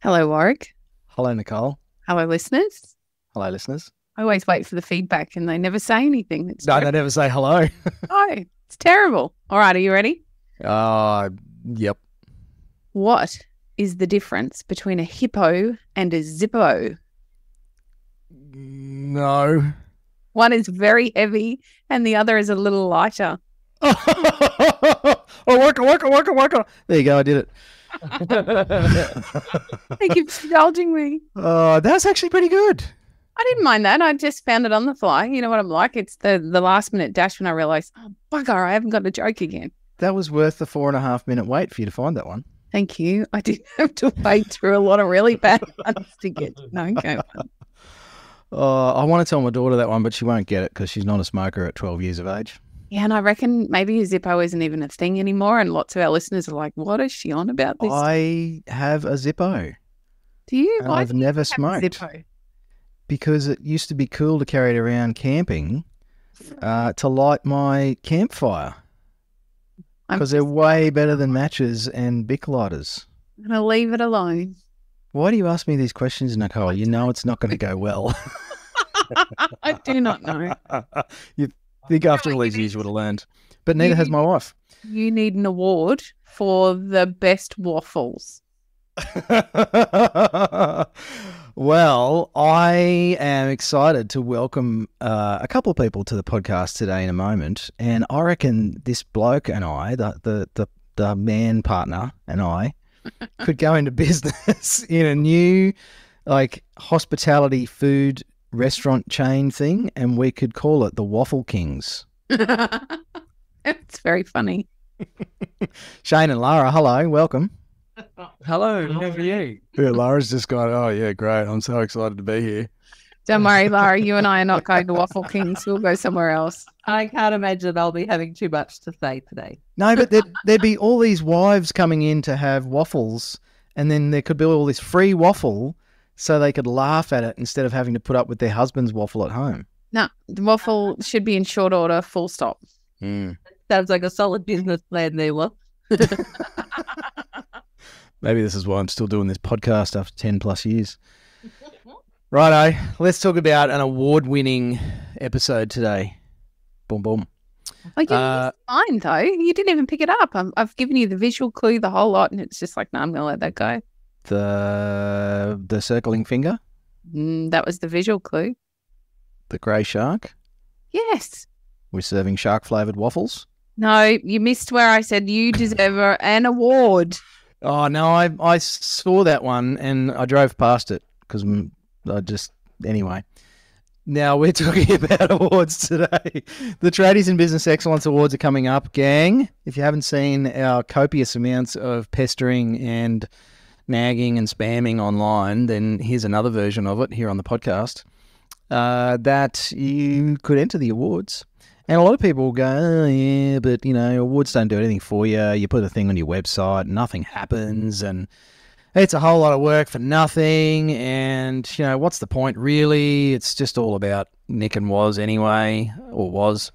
Hello, Warwick. Hello, Nicole. Hello, listeners. Hello, listeners. I always wait for the feedback and they never say anything. It's No, they never say hello. Oh, it's terrible. All right, are you ready? Yep. What is the difference between a hippo and a zippo? No. One is very heavy and the other is a little lighter. Waka. There you go, I did it. Thank you for indulging me. That's actually pretty good. I didn't mind that. I just found it on the fly. You know what I'm like? It's the last minute dash when I realised, oh, bugger, I haven't got a joke again. That was worth the 4.5 minute wait for you to find that one. Thank you. I didn't have to wade through a lot of really bad ones to get to know. Okay. I want to tell my daughter that one, but she won't get it because she's not a smoker at 12 years of age. Yeah, and I reckon maybe a Zippo isn't even a thing anymore, and lots of our listeners are like, what is she on about this? I have a Zippo. Do you? And I've never smoked. Zippo? Because it used to be cool to carry it around camping to light my campfire. Because they're way better than matches and Bic lighters. I'm going to leave it alone. Why do you ask me these questions, Nicole? You know it's not going to go well. I do not know. You think after all these years you would have learned. But neither has my wife. You need an award for the best waffles. Well, I am excited to welcome a couple of people to the podcast today in a moment. And I reckon this bloke and I, the man partner and I, could go into business in a new hospitality food restaurant chain thing, and we could call it the Waffle Kings. It's very funny. Shane and Lara, hello, welcome. Hello, how are you? Yeah, Lara's just gone, oh yeah, great, I'm so excited to be here. Don't worry, Lara, you and I are not going to Waffle Kings. We'll go somewhere else. I can't imagine I'll be having too much to say today. No, but there'd be all these wives coming in to have waffles, and then there could be all this free waffle so they could laugh at it instead of having to put up with their husband's waffle at home. No, the waffle should be in short order, full stop. Sounds like a solid business plan there, Will. Maybe this is why I'm still doing this podcast after 10 plus years. Righto, let's talk about an award-winning episode today. Boom, boom. Like, fine, though. You didn't even pick it up. I've given you the visual clue, the whole lot, and it's just like, no, I'm going to let that go. The circling finger? That was the visual clue. The grey shark? Yes. We're serving shark-flavoured waffles? No, you missed where I said you deserve an award. Oh, no, I saw that one and I drove past it because anyway. Now we're talking about awards today. The Tradies and Business Excellence Awards are coming up, gang. If you haven't seen our copious amounts of pestering and nagging and spamming online, then here's another version of it here on the podcast, that you could enter the awards. And a lot of people will go, oh, yeah, but, awards don't do anything for you. You put a thing on your website, nothing happens, and it's a whole lot of work for nothing. And, what's the point, really? It's just all about Nick and was anyway, or was.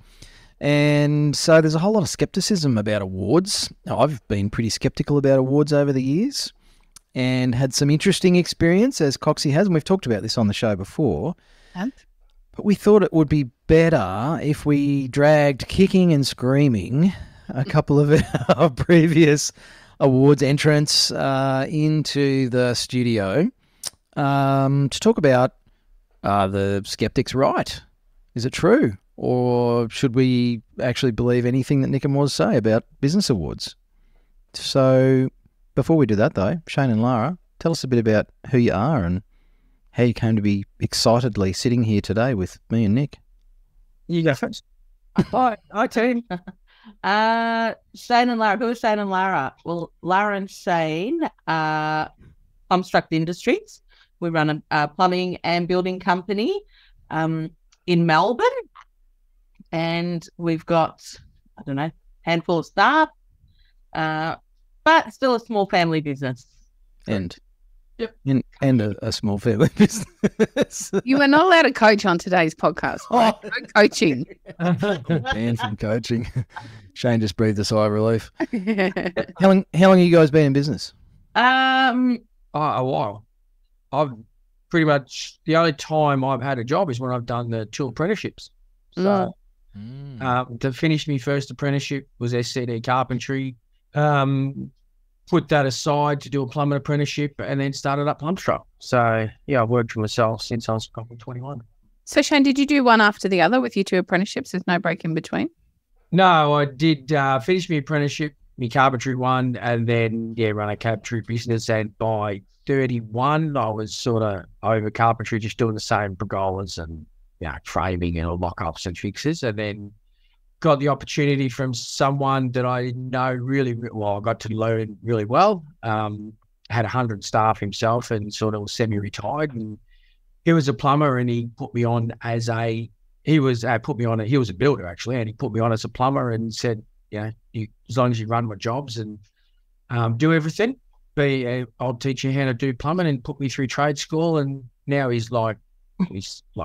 And so there's a whole lot of skepticism about awards. I've been pretty skeptical about awards over the years and had some interesting experience, as Coxie has, and we've talked about this on the show before. And? But we thought it would be better if we dragged kicking and screaming a couple of our previous awards entrants into the studio to talk about the skeptics right. Is it true? Or should we actually believe anything that Nick and Woz say about business awards? So before we do that, though, Shane and Lara, tell us a bit about who you are and how you came to be excitedly sitting here today with me and Nick. You go first. Hi, team. Shane and Lara. Who are Shane and Lara? Well, Lara and Shane are Construct Industries. We run a plumbing and building company in Melbourne. And we've got, handful of staff, but still a small family business. And Yep. And a small family business. You are not allowed to coach on today's podcast. Right? No coaching. Banned from coaching. Shane just breathed a sigh of relief. How long have you guys been in business? a while. I've pretty much, the only time I've had a job is when I've done the 2 apprenticeships. So to finish my first apprenticeship was SCD carpentry. Put that aside to do a plumbing apprenticeship, and then started up Plumstruck. So yeah, I've worked for myself since I was probably 21. So Shane, did you do one after the other with your 2 apprenticeships? There's no break in between? No, I did finish my apprenticeship, my carpentry one, and then run a carpentry business. And by 31, I was sort of over carpentry, just doing the same pergolas and framing and lock-ups and fixes. And then got the opportunity from someone that I know really well. I got to learn really well. Had 100 staff himself and sort of was semi-retired. And he was a plumber, and he put me on as he was a builder actually, and he put me on as a plumber and said, as long as you run my jobs and do everything, I'll teach you how to do plumbing, and put me through trade school. And now he's like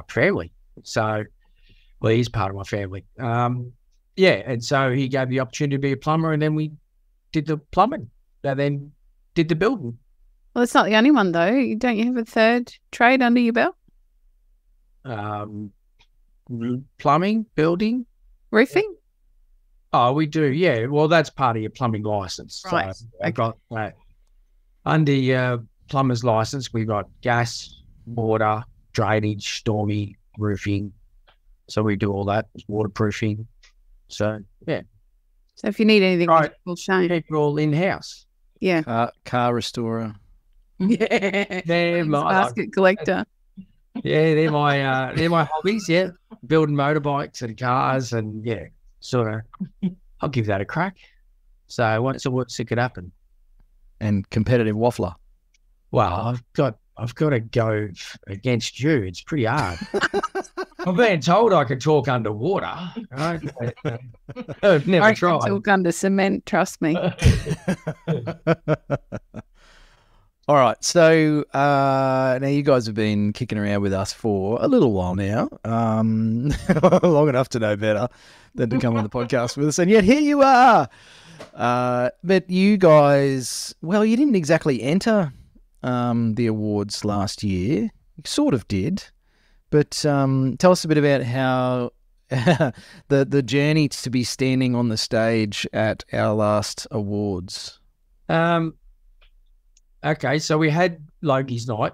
family. So, well, he's part of my family. And so he gave the opportunity to be a plumber, and then we did the plumbing, and then did the building. Well, it's not the only one though. Don't you have a third trade under your belt? Plumbing, building, roofing. Oh, we do. Yeah. Well, that's part of your plumbing license. Right. So I got that under your plumber's license. We got gas, water, drainage, stormy, roofing. So we do all that, waterproofing. So yeah. So if you need anything, right, we'll Shane. Keep it all in house. Yeah. Car restorer. Yeah. They're my basket collector. Yeah, they're my hobbies. Yeah, building motorbikes and cars, and sort of. I'll give that a crack. So once it could happen. And competitive waffler. Well, I've got to go against you. It's pretty hard. I'm being told I can talk underwater. Right? I've never tried. I can talk under cement, trust me. All right. So now you guys have been kicking around with us for a little while now, long enough to know better than to come on the podcast with us. And yet here you are. But you guys, well, you didn't exactly enter the awards last year. You sort of did. But tell us a bit about how the journey to be standing on the stage at our last awards. Okay, so we had Logie's Night.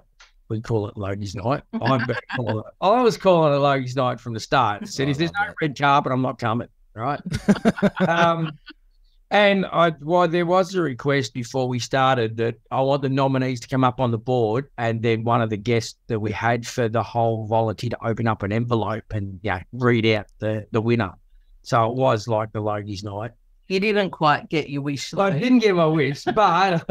We call it Logie's Night. I was calling it Logie's Night from the start. I said, if there's no red carpet, I'm not coming, right? And there was a request before we started that I want the nominees to come up on the board, and then one of the guests that we had for the whole volunteer to open up an envelope and read out the winner. So it was like the Logie's Night. You didn't quite get your wish. I didn't get my wish, but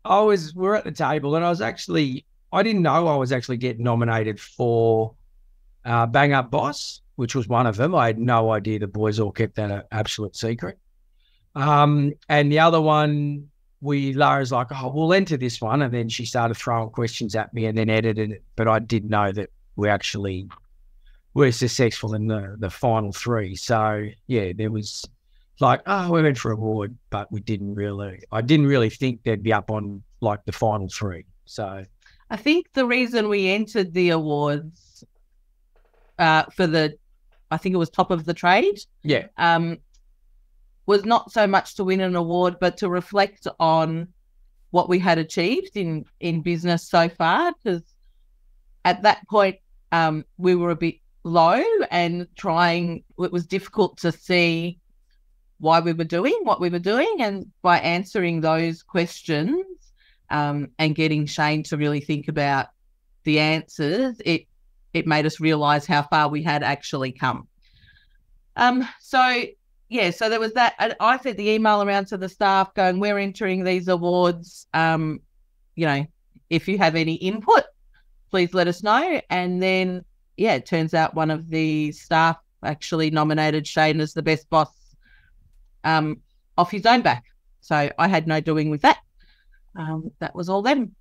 we're at the table, and I didn't know I was actually getting nominated for Bang Up Boss, which was one of them. I had no idea the boys all kept that an absolute secret. And the other one, Lara's like, oh, we'll enter this one. And then she started throwing questions at me and then edited it. But I did know that we're successful in the final 3. So yeah, there was like, oh, we went for an award, but I didn't really think they'd be up on like the final 3. So I think the reason we entered the awards I think it was top of the trade. Yeah. Was not so much to win an award, but to reflect on what we had achieved in business so far. Because at that point, we were a bit low and it was difficult to see why we were doing what we were doing. And by answering those questions and getting Shane to really think about the answers, it made us realise how far we had actually come. So there was that. And I sent the email around to the staff going, we're entering these awards. If you have any input, please let us know. And then, it turns out one of the staff actually nominated Shane as the best boss off his own back. So I had no doing with that. That was all them.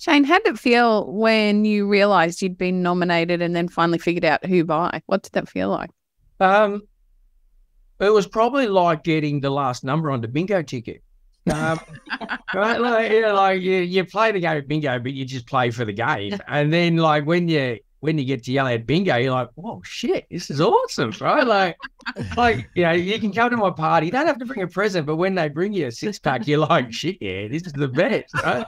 Shane, how did it feel when you realised you'd been nominated and then finally figured out who by? What did that feel like? It was probably like getting the last number on the bingo ticket. Right, like, like you play the game of bingo, but you just play for the game. And then like when you get to yell at bingo, you're like, "Whoa, shit, this is awesome!" Right? Like you can come to my party. You don't have to bring a present, but when they bring you a 6-pack, you're like, "Shit, yeah, this is the best." Right?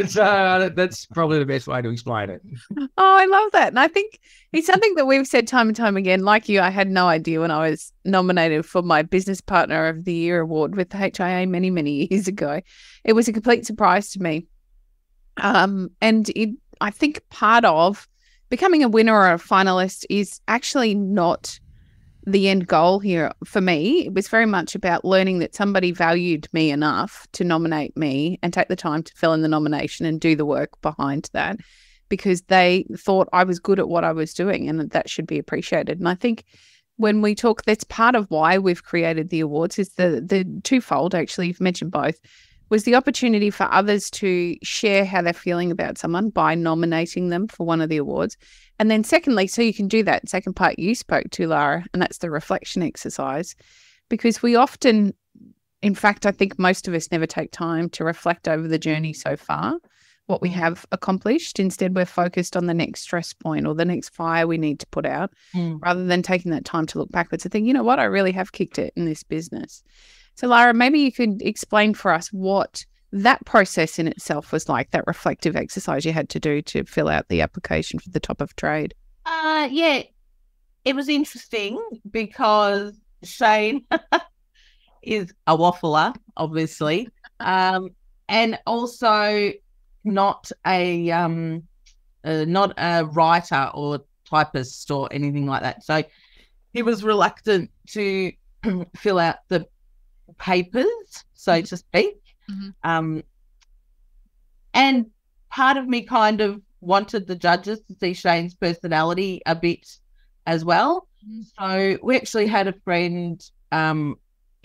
So that's probably the best way to explain it. Oh, I love that. And I think it's something that we've said time and time again. Like you, I had no idea when I was nominated for my Business Partner of the Year award with the HIA many, many years ago. It was a complete surprise to me. And I think part of becoming a winner or a finalist is actually not the end goal here for me. It was very much about learning that somebody valued me enough to nominate me and take the time to fill in the nomination and do the work behind that, because they thought I was good at what I was doing and that should be appreciated. And I think when we talk, that's part of why we've created the awards, is the twofold, actually. You've mentioned both. Was the opportunity for others to share how they're feeling about someone by nominating them for one of the awards. And then secondly, so you can do that second part you spoke to, Lara, and that's the reflection exercise. Because we often, in fact, I think most of us never take time to reflect over the journey so far, what we have accomplished. Instead, we're focused on the next stress point or the next fire we need to put out, rather than taking that time to look backwards and think, you know what, I really have kicked it in this business. So, Lara, maybe you could explain for us what that process in itself was like, that reflective exercise you had to do to fill out the application for the top of trade. Yeah, it was interesting because Shane is a waffler, obviously, and also not a writer or typist or anything like that. So he was reluctant to fill out the papers, so to speak. And part of me kind of wanted the judges to see Shane's personality a bit as well. So we actually had a friend come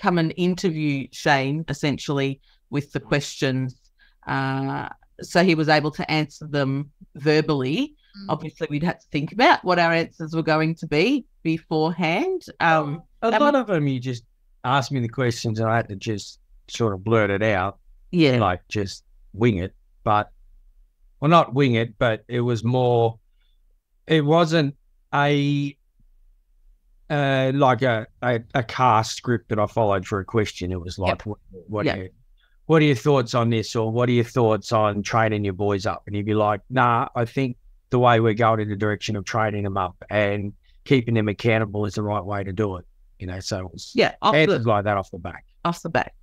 and interview Shane, essentially, with the questions. So he was able to answer them verbally. Obviously, we'd have to think about what our answers were going to be beforehand. A lot of them, you just asked me the questions and I had to just sort of blurt it out. Yeah. Like just wing it. But, well, not wing it, but it was more, it wasn't like a cast script that I followed for a question. It was like, what are your thoughts on this? Or what are your thoughts on training your boys up? And you'd be like, nah, I think the way we're going in the direction of training them up and keeping them accountable is the right way to do it. So it was answers like that off the back,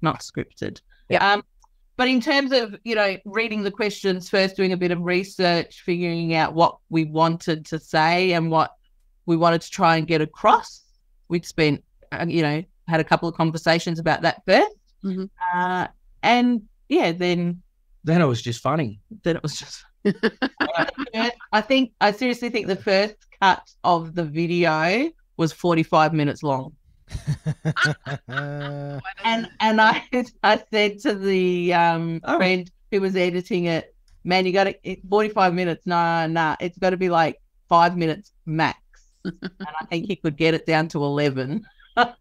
not scripted. But in terms of, reading the questions first, doing a bit of research, figuring out what we wanted to say and what we wanted to try and get across, we'd spent, had a couple of conversations about that first. And then it was just funny. Then it was just, I seriously think the first cut of the video was 45 minutes long. and I said to the friend who was editing it, man, you got to 45 minutes. Nah, it's got to be like 5 minutes max. And I think he could get it down to 11. I've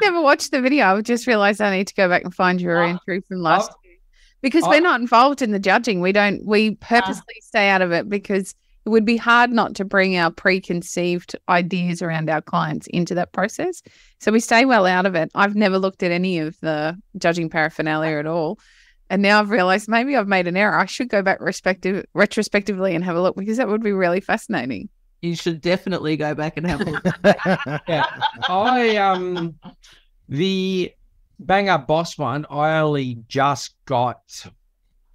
never watched the video. I've just realized I need to go back and find your entry from last year, because we're not involved in the judging. We purposely stay out of it because it would be hard not to bring our preconceived ideas around our clients into that process. So we stay well out of it. I've never looked at any of the judging paraphernalia at all. And now I've realized maybe I've made an error. I should go back retrospectively and have a look, because that would be really fascinating. You should definitely go back and have a look. The Bang Up Boss one, I only just got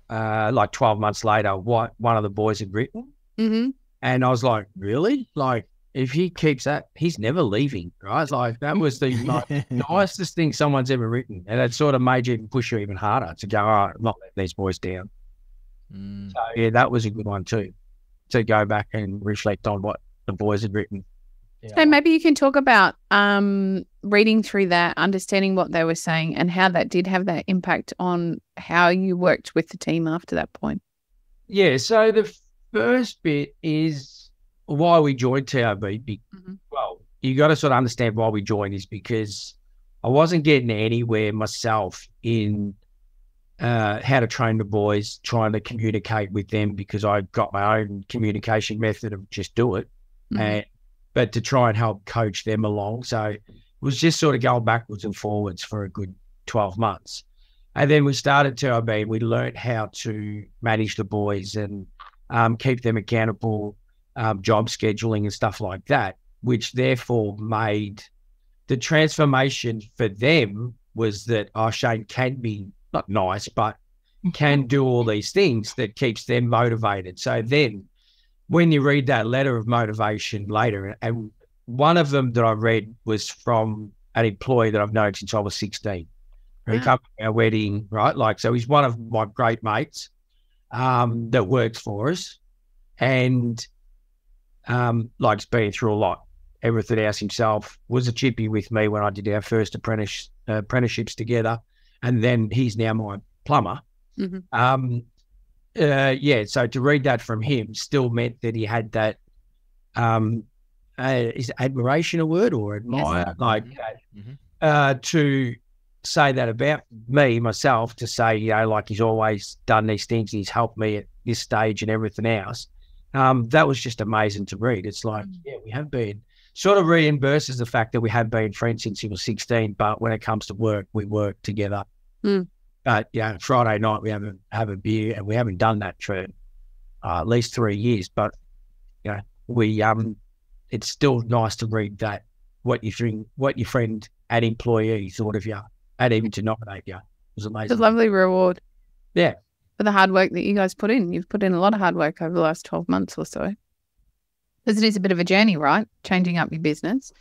like 12 months later what one of the boys had written. And I was like, really? Like, if he keeps that, he's never leaving, right? Like, that was the nicest thing someone's ever written. And it sort of made you push you even harder to go, all right, I'm not letting these boys down. So, yeah, that was a good one too, to go back and reflect on what the boys had written. So maybe you can talk about reading through that, understanding what they were saying and how that did have that impact on how you worked with the team after that point. Yeah, so the first bit is why we joined TIB. Well, you got to sort of understand why we joined is because I wasn't getting anywhere myself in how to train the boys, trying to communicate with them, because I got my own communication method of just do it, but to try and help coach them along. So it was just sort of going backwards and forwards for a good 12 months. And then we started TIB. We learned how to manage the boys and keep them accountable, job scheduling and stuff like that, which therefore made the transformation for them was that, Shane can be not nice, but can do all these things that keeps them motivated. So then when you read that letter of motivation later, and one of them that I read was from an employee that I've known since I was 16. Wow. He came to our wedding, right? Like, so he's one of my great mates that works for us, and like's been through a lot, everything else himself, was a chippy with me when I did our first apprenticeships together. And then he's now my plumber. So to read that from him still meant that he had that, is admiration a word, or admire? Yes. To say that about me, myself, to say, like he's always done these things, he's helped me at this stage and everything else. That was just amazing to read. It's like, we have been, sort of reimburses the fact that we have been friends since he was 16, but when it comes to work, we work together. But Friday night we have a beer, and we haven't done that for at least 3 years. But we it's still nice to read that what your friend and employee thought of you, and even to nominate you, was amazing. It's a lovely reward. Yeah, for the hard work that you guys put in. You've put in a lot of hard work over the last 12 months or so. Because it is a bit of a journey, right? Changing up your business.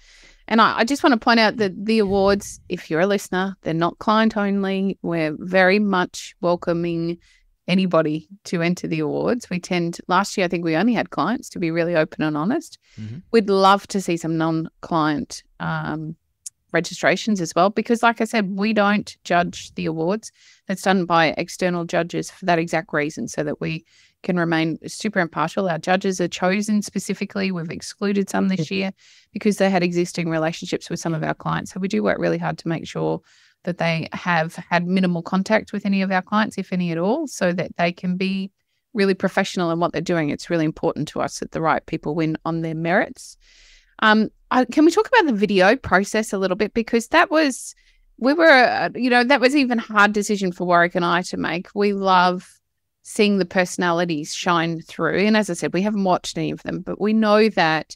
And I just want to point out that the awards, if you're a listener, they're not client only. We're very much welcoming anybody to enter the awards. Last year, I think we only had clients, to be really open and honest. We'd love to see some non-client registrations as well, because like I said, we don't judge the awards. That's done by external judges for that exact reason, so that we can remain super impartial. Our judges are chosen specifically. We've excluded some this year because they had existing relationships with some of our clients. So we do work really hard to make sure that they have had minimal contact with any of our clients, if any at all, so that they can be really professional in what they're doing. It's really important to us that the right people win on their merits. Can we talk about the video process a little bit? Because that was even a hard decision for Warwick and I to make. We love seeing the personalities shine through. And as I said, we haven't watched any of them, but we know that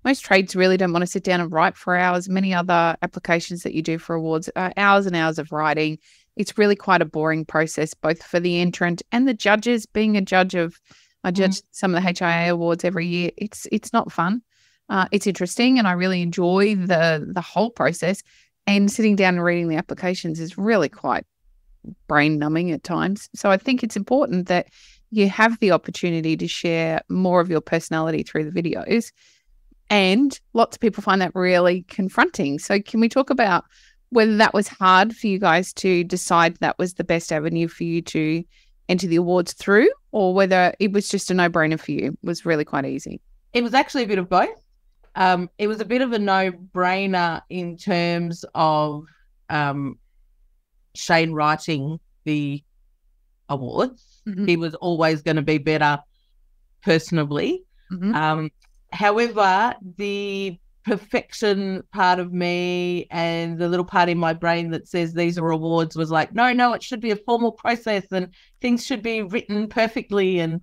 most trades really don't want to sit down and write for hours. Many other applications that you do for awards are hours and hours of writing. It's really quite a boring process, both for the entrant and the judges. Being a judge I judge some of the HIA awards every year. It's not fun. It's interesting, and I really enjoy the whole process. And sitting down and reading the applications is really quite brain numbing at times. So I think it's important that you have the opportunity to share more of your personality through the videos. And lots of people find that really confronting. So can we talk about whether that was hard for you guys to decide that was the best avenue for you to enter the awards through, or whether it was just a no-brainer for you? It was really quite easy. It was actually a bit of both. It was a bit of a no-brainer in terms of Shane writing the awards. He was always going to be better personally. However, the perfection part of me and the little part in my brain that says these are awards was like, no, it should be a formal process and things should be written perfectly and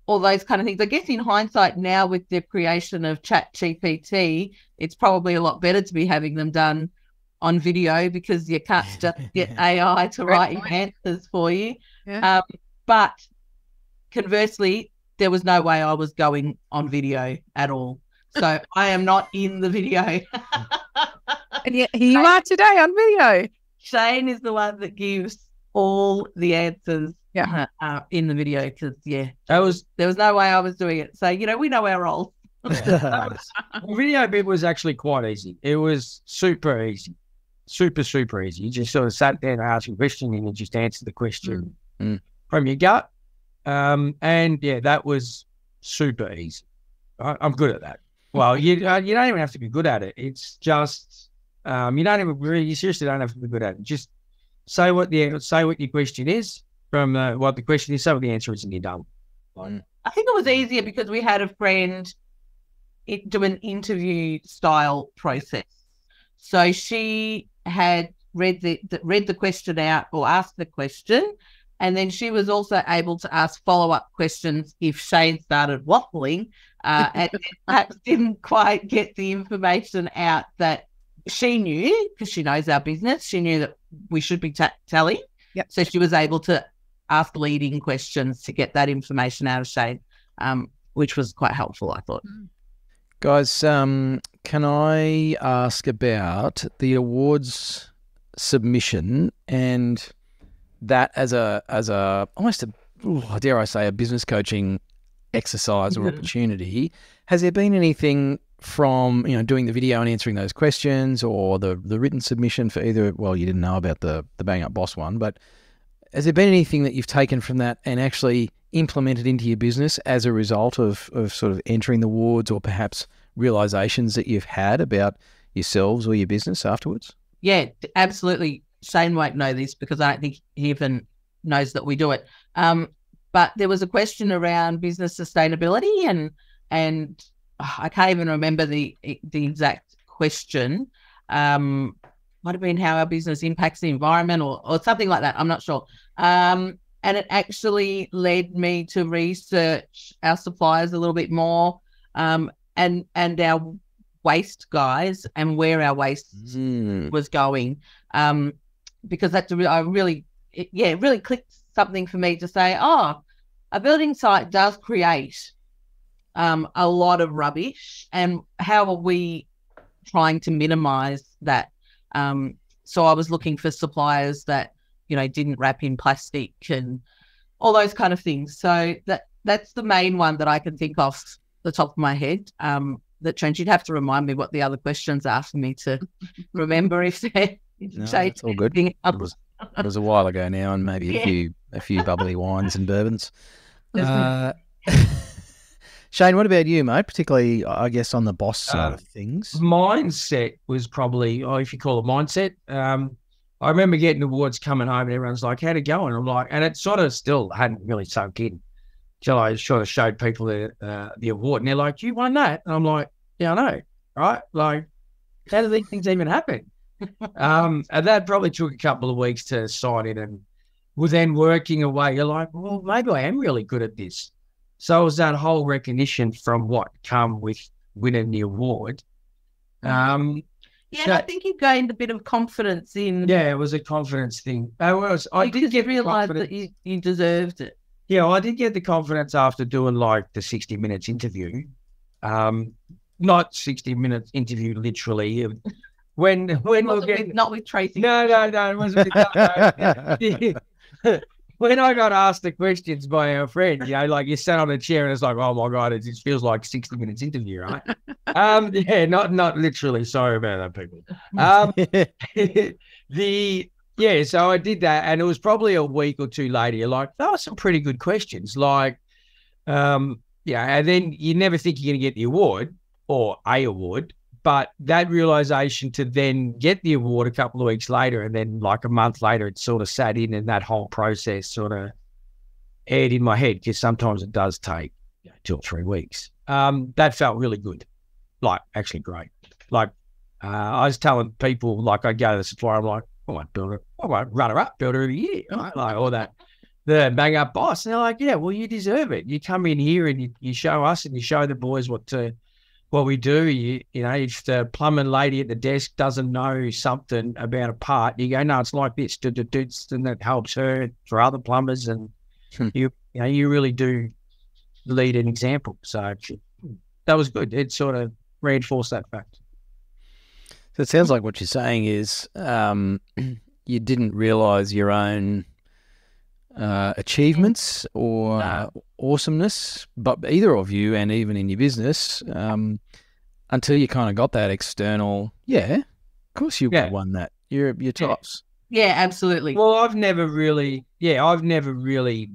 all those kind of things. I guess in hindsight now, with the creation of ChatGPT, it's probably a lot better to be having them done on video, because you can't just get AI to write your answers for you. But conversely, there was no way I was going on video at all. So I am not in the video. And yet here you are today on video. Shane is the one that gives all the answers in the video, because, there was no way I was doing it. So, we know our roles. The video bit was actually quite easy. It was super easy. Super, super easy. You just sort of sat there and asked a question and you just answered the question from your gut. That was super easy. I'm good at that. Well, you don't even have to be good at it. It's just You seriously don't have to be good at it. Just say what your question is from what the question is, say what the answer is, and you're done. I think it was easier because we had a friend do an interview style process. So she had read the question out or asked the question, and then she was also able to ask follow-up questions if Shane started waffling and perhaps didn't quite get the information out that she knew, because she knows our business. She knew that we should be telling. Yep. So she was able to ask leading questions to get that information out of Shane, which was quite helpful, I thought. Guys, can I ask about the awards submission and that as almost dare I say, a business coaching exercise or opportunity? Has there been anything from, doing the video and answering those questions, or the written submission for either? Well, you didn't know about the Bang Up Boss one, but has there been anything that you've taken from that and actually implemented into your business as a result of sort of entering the awards, or perhaps realizations that you've had about yourselves or your business afterwards? Yeah, absolutely. Shane won't know this because I don't think he even knows that we do it. But there was a question around business sustainability, and I can't even remember the exact question. Might have been how our business impacts the environment or something like that. I'm not sure. And it actually led me to research our suppliers a little bit more, and our waste guys and where our waste was going. Because it really clicked something for me to say, a building site does create a lot of rubbish, and how are we trying to minimize that? So I was looking for suppliers that, didn't wrap in plastic and all those kind of things. So that's the main one that I can think of the top of my head. That Trent, you'd have to remind me what the other questions are for me to remember if they're it's all good. It was a while ago now, and maybe a few bubbly wines and bourbons. Shane, what about you, mate? Particularly, I guess, on the boss side of things. Mindset was probably, if you call it mindset. I remember getting awards coming home and everyone's like, how'd it go? And I'm like, and it sort of still hadn't really sunk in until I sort of showed people the award. And they're like, you won that? And I'm like, yeah, I know, right? Like, how do these things even happen? And that probably took a couple of weeks to sign it, and we're then working away. You're like, well, maybe I am really good at this. So it was that whole recognition from what come with winning the award. I think you gained a bit of confidence in. Yeah, it was a confidence thing. I did realize that you deserved it. Yeah, I did get the confidence after doing like the 60 minutes interview. Not 60 minutes interview literally. When not with Tracy. No, it wasn't. When I got asked the questions by our friend, like you sat on a chair and it's like, oh my God, it just feels like 60 minutes interview, right? Yeah, not literally. Sorry about that, people. So I did that, and it was probably a week or two later. You're like, that was some pretty good questions. Like, and then you never think you're going to get the award or a award. But that realization to then get the award a couple of weeks later, and then like a month later, it sort of sat in, and that whole process sort of aired in my head, because sometimes it does take 2 or 3 weeks. That felt really good, like actually great. Like I was telling people, like I go to the supplier, I'm like, I might runner-up builder of the year, right? Like all that. The Bang Up Boss, and they're like, yeah, well, you deserve it. You come in here and you show us and you show the boys what we do. If the plumbing lady at the desk doesn't know something about a part, you go, no, it's like this, and that helps her for other plumbers, and you really do lead an example. So that was good. It sort of reinforced that fact. So it sounds like what you're saying is you didn't realise your own achievements or awesomeness, but either of you, and even in your business, until you kind of got that external, of course you won that. You're tops. Yeah, absolutely. Well, I've never really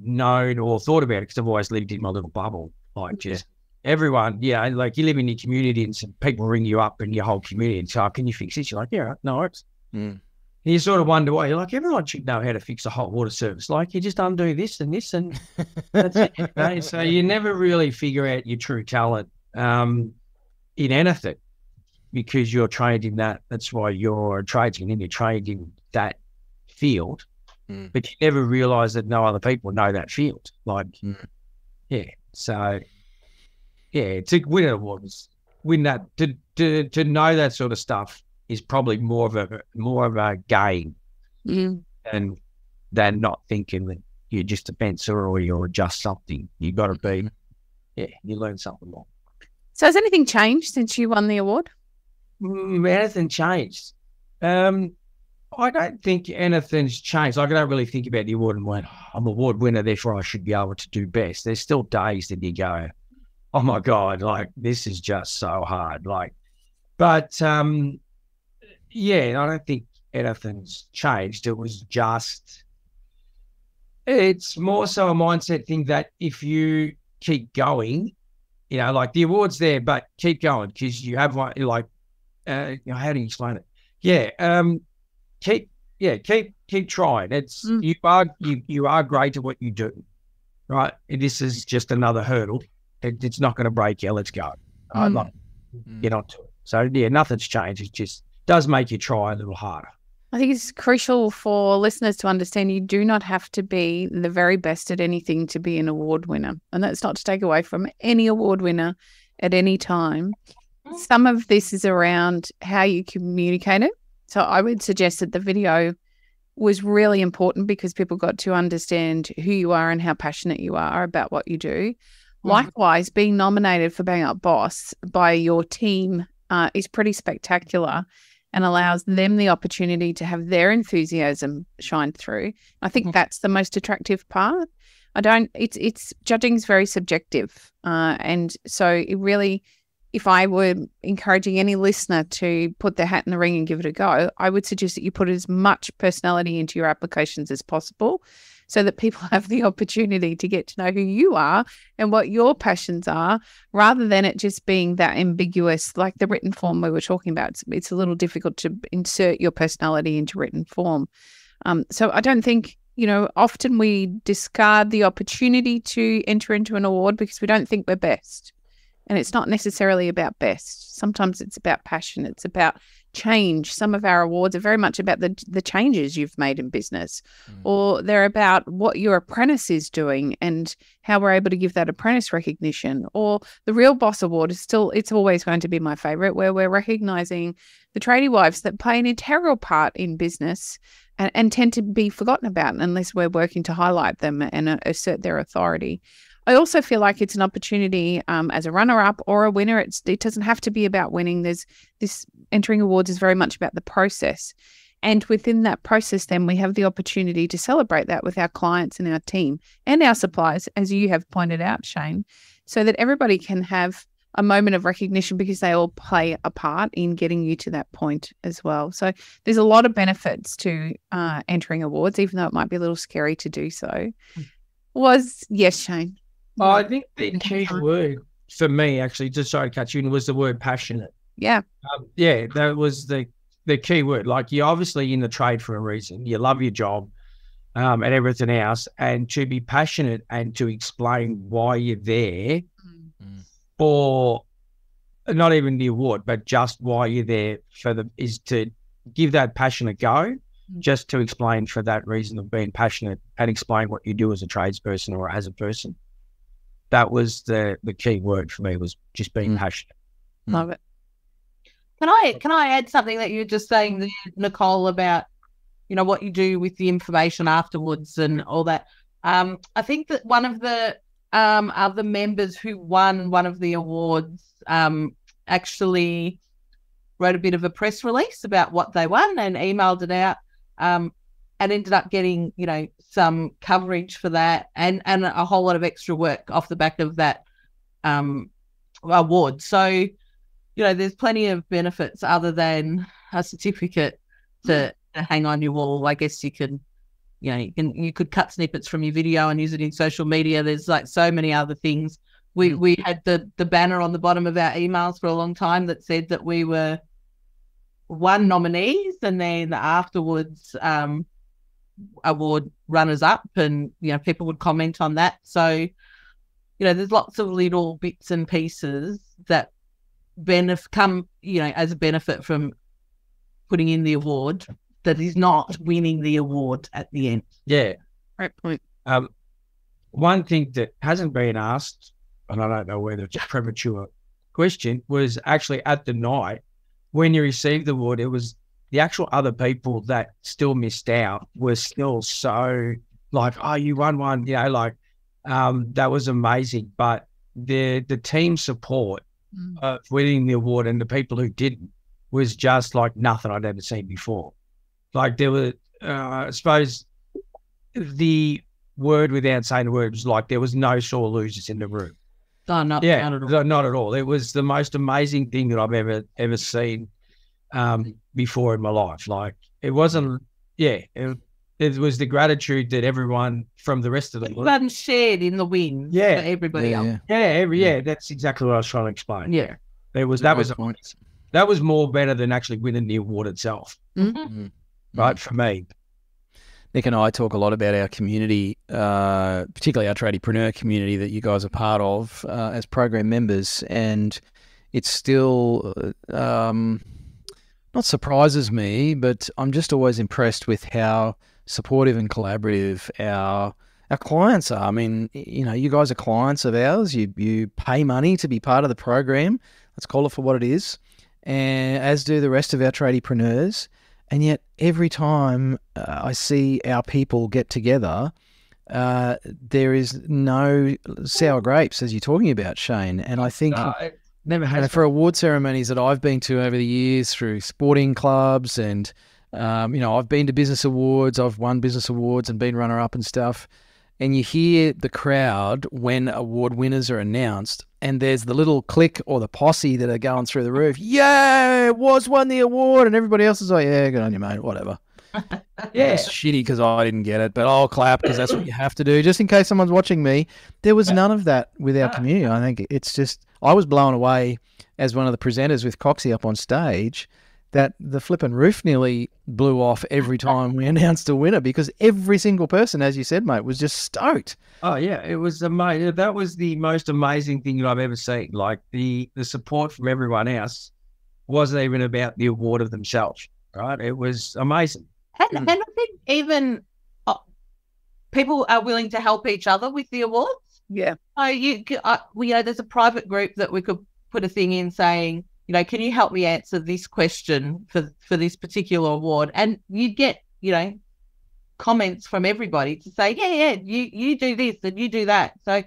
known or thought about it, because I've always lived in my little bubble, like just everyone, like you live in your community and some people ring you up in your whole community and say, oh, can you fix this? You're like, yeah, no worries. Mm. And you sort of wonder why. You're like, everyone should know how to fix a hot water service. Like, you just undo this and this, and that's it. You know? So you never really figure out your true talent in anything because you're trained in that. That's why you're a tradesman and you're trained in that field. Mm. But you never realise that no other people know that field. Like, yeah. So, yeah, to win an award, win that, to know that sort of stuff is probably more of a game than not thinking that you're just a fencer or you're just something. You got to be, you learn something more. So has anything changed since you won the award? Anything changed? I don't think anything's changed. Like, I don't really think about the award and went, I'm an award winner, therefore I should be able to do best. There's still days that you go, oh my God, like this is just so hard. Like, but I don't think anything's changed. It was just, it's more so a mindset thing that if you keep going, like the award's there, but keep going because you have one, like, how do you explain it? Keep trying. It's you are great at what you do, right? And this is just another hurdle. It's not going to break you. Let's go. Get onto it. So nothing's changed. It just does make you try a little harder. I think it's crucial for listeners to understand you do not have to be the very best at anything to be an award winner. And that's not to take away from any award winner at any time. Some of this is around how you communicate it. So I would suggest that the video was really important because people got to understand who you are and how passionate you are about what you do. Likewise, being nominated for Bang Up Boss by your team is pretty spectacular and allows them the opportunity to have their enthusiasm shine through. I think that's the most attractive part. It's judging is very subjective. And so it really, if I were encouraging any listener to put their hat in the ring and give it a go, I would suggest that you put as much personality into your applications as possible so that people have the opportunity to get to know who you are and what your passions are, rather than it just being that ambiguous, like the written form we were talking about. It's a little difficult to insert your personality into written form. So I don't think, often we discard the opportunity to enter into an award because we don't think we're best. And it's not necessarily about best. Sometimes it's about passion. It's about change. Some of our awards are very much about the changes you've made in business, or they're about what your apprentice is doing and how we're able to give that apprentice recognition. Or the Real Boss Award is it's always going to be my favorite, where we're recognizing the tradie wives that play an integral part in business and tend to be forgotten about unless we're working to highlight them and assert their authority. I also feel like it's an opportunity as a runner-up or a winner. It doesn't have to be about winning. There's this entering awards is very much about the process. And within that process, then we have the opportunity to celebrate that with our clients and our team and our suppliers, as you have pointed out, Shane, so that everybody can have a moment of recognition because they all play a part in getting you to that point as well. So there's a lot of benefits to entering awards, even though it might be a little scary to do so. Yes, Shane. I think the key word for me, actually, just sorry to cut you in, was the word passionate. Yeah. That was the key word. Like, you're obviously in the trade for a reason. You love your job and everything else. And to be passionate and to explain why you're there for not even the award, but just why you're there is to give that passion a go, just to explain for that reason of being passionate and explain what you do as a tradesperson or as a person. That was the key word for me, was just being passionate. Love it. Can I add something that you were just saying there, Nicole, about, what you do with the information afterwards and all that? I think that one of the other members who won one of the awards actually wrote a bit of a press release about what they won and emailed it out, and ended up getting, some coverage for that and a whole lot of extra work off the back of that award. So, there's plenty of benefits other than a certificate to hang on your wall. I guess you can, you could cut snippets from your video and use it in social media. There's like so many other things We had the banner on the bottom of our emails for a long time that said that we were one nominees, and then afterwards award runners up, and people would comment on that. So there's lots of little bits and pieces that come as a benefit from putting in the award that is not winning the award at the end. Yeah. Great point. One thing that hasn't been asked, and I don't know whether it's a premature question, was actually at the night when you received the award, it was the actual other people that still missed out were still so like, oh, you won one, that was amazing. But the team support of winning the award and the people who didn't was just like nothing I'd ever seen before. Like there were, I suppose the word without saying the word was like there was no sore losers in the room. Oh, not Yeah, at all. not at all. It was the most amazing thing that I've ever seen before in my life. Like it wasn't, it was the gratitude that everyone from the rest of the Everyone shared in the win. For everybody else. That's exactly what I was trying to explain. Yeah. That was more better than actually winning the award itself. Mm-hmm. Right, for me. Nick and I talk a lot about our community, particularly our tradiepreneur community that you guys are part of as program members, and it still not surprises me, but I'm just always impressed with how supportive and collaborative our clients are. I mean, you guys are clients of ours. You pay money to be part of the program. Let's call it for what it is, and as do the rest of our tradiepreneurs. And yet every time I see our people get together, there is no sour grapes, as you're talking about, Shane. And I think it never has. For award ceremonies that I've been to over the years through sporting clubs and, I've been to business awards, I've won business awards and been runner-up and stuff. And you hear the crowd when award winners are announced, and there's the little clique or the posse that are going through the roof. Yeah, Was won the award, and everybody else is like, yeah, good on you, mate, whatever. It's shitty because I didn't get it, but I'll clap because that's what you have to do, just in case someone's watching me. There was none of that with our community. I think it's just, I was blown away as one of the presenters with Coxie up on stage that the flipping roof nearly blew off every time we announced a winner, because every single person, as you said, mate, was just stoked. Oh yeah, it was amazing. That was the most amazing thing that I've ever seen. Like the support from everyone else wasn't even about the award of themselves, right? It was amazing. And I think even people are willing to help each other with the awards. Yeah. There's a private group that we could put a thing in saying, can you help me answer this question for this particular award? And you'd get, comments from everybody to say, you do this and you do that. So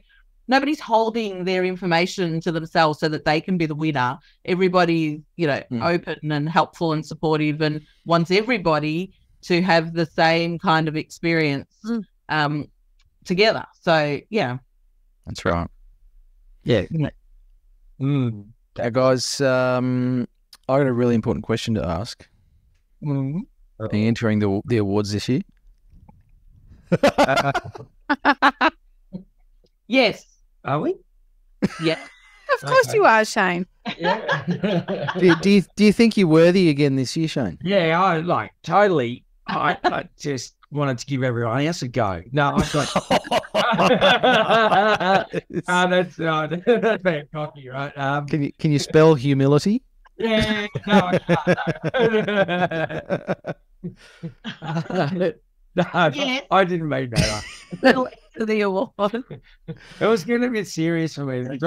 nobody's holding their information to themselves so that they can be the winner. Everybody's, open and helpful and supportive and wants everybody to have the same kind of experience together. So, yeah. That's right. Yeah. Now, guys, I got a really important question to ask. Are you entering the awards this year? Yes. Are we? Yeah. Of course you are, Shane. Yeah. do you think you're worthy again this year, Shane? Yeah, I totally. I just wanted to give everyone else a go. No, I got. That's being cocky, right? Can you spell humility? Yeah, no, I can't. No, Yes. I didn't mean that. The award. It was getting a bit serious for me. And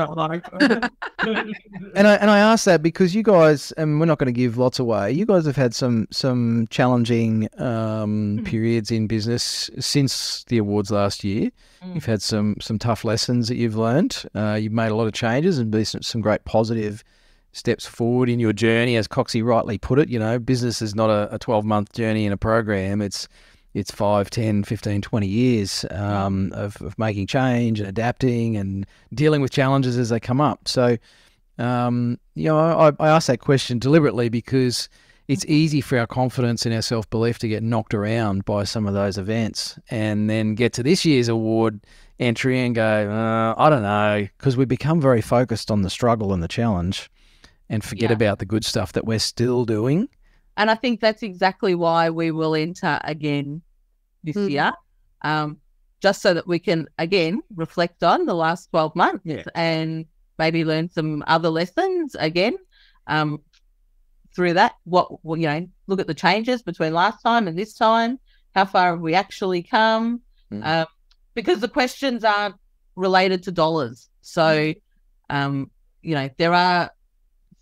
I ask that because you guys, and we're not going to give lots away, you guys have had some challenging periods in business since the awards last year. You've had some tough lessons that you've learned. You've made a lot of changes and been some great positive steps forward in your journey. As Coxie rightly put it, business is not a 12-month journey in a program. It's 5, 10, 15, 20 years of making change and adapting and dealing with challenges as they come up. So, I ask that question deliberately because it's easy for our confidence and our self-belief to get knocked around by some of those events and then get to this year's award entry and go, I don't know, because we become very focused on the struggle and the challenge and forget about the good stuff that we're still doing. And I think that's exactly why we will enter again this year, just so that we can, again, reflect on the last 12 months and maybe learn some other lessons again through that. Look at the changes between last time and this time. How far have we actually come? Because the questions aren't related to dollars. So, there are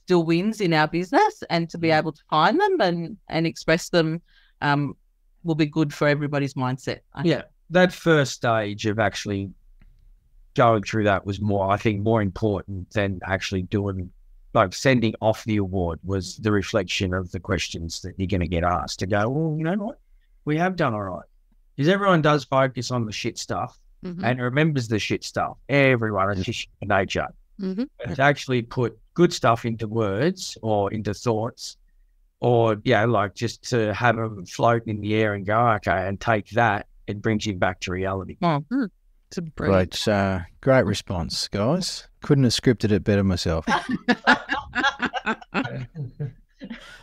still wins in our business, and to be able to find them and express them will be good for everybody's mindset. That first stage of actually going through that was more important than actually doing, like sending off the award, was the reflection of the questions that you're going to get asked to go, well, you know what? We have done all right. Because everyone does focus on the shit stuff and remembers the shit stuff. Everyone is just nature. But to actually put good stuff into words or into thoughts, or, like just to have them float in the air and go, okay, and take that, it brings you back to reality. It's a brilliant. Great response, guys. Couldn't have scripted it better myself.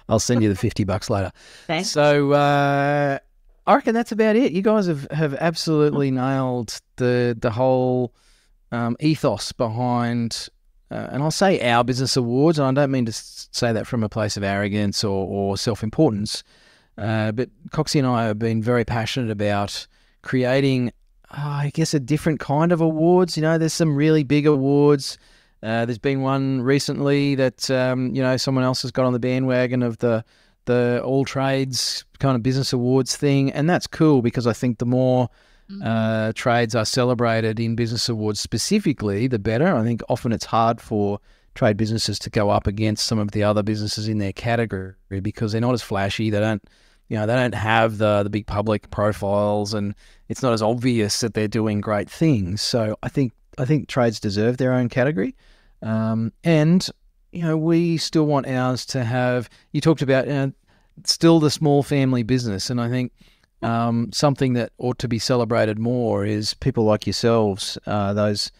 I'll send you the $50 later. Thanks. So I reckon that's about it. You guys have absolutely nailed the whole ethos behind, and I'll say our business awards, and I don't mean to say that from a place of arrogance or self-importance, but Coxie and I have been very passionate about creating, I guess, a different kind of awards. There's some really big awards. There's been one recently that, someone else has got on the bandwagon of the All Trades kind of business awards thing. And that's cool, because I think the more trades are celebrated in business awards specifically, the better. I think often it's hard for trade businesses to go up against some of the other businesses in their category because they're not as flashy. They don't have the big public profiles, and it's not as obvious that they're doing great things. So I think trades deserve their own category. And we still want ours to have, you talked about still the small family business. And I think something that ought to be celebrated more is people like yourselves, those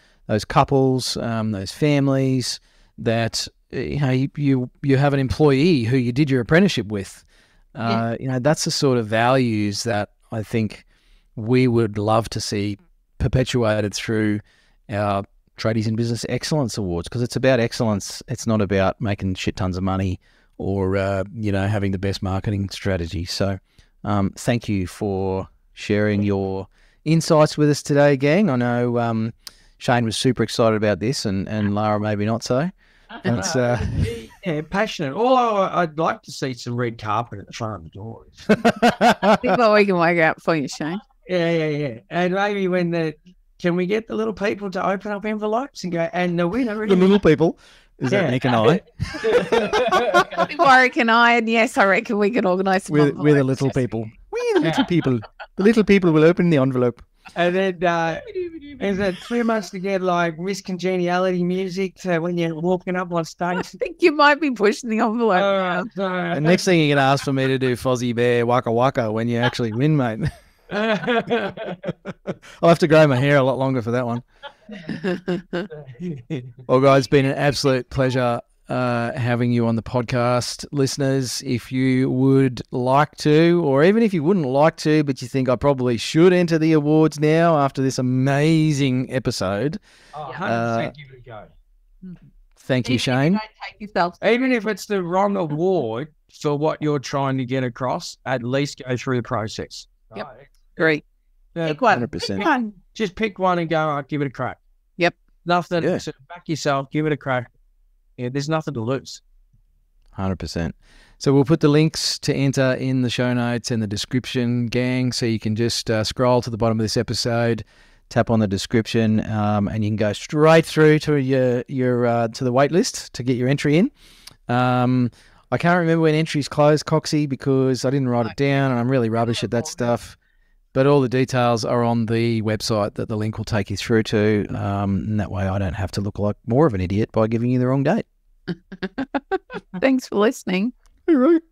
couples, those families that, you have an employee who you did your apprenticeship with. That's the sort of values that I think we would love to see perpetuated through our Tradies in Business Excellence Awards, because it's about excellence. It's not about making shit tons of money or, having the best marketing strategy. So thank you for sharing your insights with us today, gang. I know Shane was super excited about this and Lara maybe not so. It's, passionate. I'd like to see some red carpet at the front of the doors. I think that we can work out for you, Shane. Yeah. And maybe can we get the little people to open up envelopes and go, and the winner the little people, is that Nick and I? Warwick and I, and yes, I reckon we can organise some We're the little people. We're the little people. The little people will open the envelope. And then is it 3 months to get like Miss Congeniality music when you're walking up on stage? I think you might be pushing the envelope. And next thing you're going to ask for me to do Fozzie Bear Waka Waka when you actually win, mate. I'll have to grow my hair a lot longer for that one. Well, guys, it's been an absolute pleasure having you on the podcast. Listeners, if you would like to, or even if you wouldn't like to, but you think I probably should enter the awards now after this amazing episode. 100% give it a go. Thank you, Shane. Even if it's the wrong award for what you're trying to get across, at least go through the process. Yep. Great. Pick one. 100%. Just pick one and go, give it a crack. Yep. Nothing. Yeah. So back yourself, give it a crack. Yeah, there's nothing to lose. 100%. So we'll put the links to enter in the show notes and the description, gang, so you can just scroll to the bottom of this episode, tap on the description, and you can go straight through to your to the wait list to get your entry in. I can't remember when entries close, Coxie, because I didn't write it down, and I'm really rubbish at that stuff. But all the details are on the website that the link will take you through to, and that way I don't have to look like more of an idiot by giving you the wrong date. Thanks for listening. All right.